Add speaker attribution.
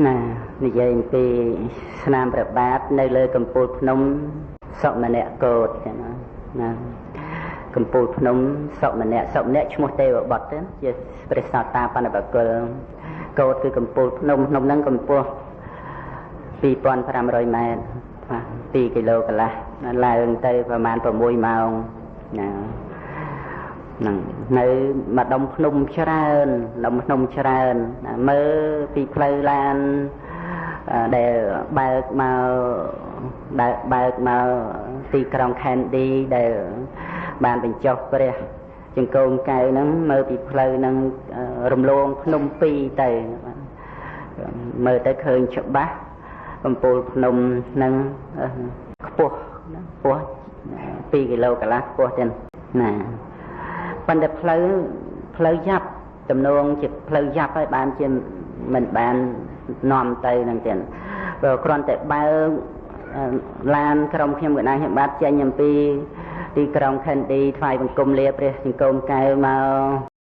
Speaker 1: ណានិយាយពីស្នាមព្រះបាទនៅលើកំពូលភ្នំសុមនៈកោតចឹងណាកំពូលភ្នំសុមនៈឈ្មោះទេវបុត្រជាព្រះសោតាបណ្ឌបកុលកោតគឺកំពូលភ្នំហ្នឹងកម្ពស់ 2500 ម៉ែត្រ2 គីឡូកន្លះឡើងទៅប្រហែល6 ម៉ោងណាហ្នឹងនៅម្ដុំភ្នំច្រើនមើលពីផ្លូវឡានដែលបើកមកទីក្រុងខេនឌីដែលបានបញ្ចុះព្រះចង្កូមកែវហ្នឹងមើលពីផ្លូវហ្នឹងរំលងភ្នំពីរទៅមើលទៅឃើញច្បាស់កំពូលភ្នំហ្នឹងខ្ពស់2 គីឡូកន្លះខ្ពស់ទៀតណាប៉ុន្តែផ្លូវយ៉ាប់ទំនងជាផ្លូវយ៉ាប់ហើយបានជាមិនបាននាំទៅនឹងទៀតព្រោះគ្រាន់តែបើឡានក្រុមខ្ញុំកណ្ដាលខ្ញុំបាទចេញអំពីទីក្រុងខេនឌីថ្វាយបង្គំលាព្រះចង្កូមកែវមក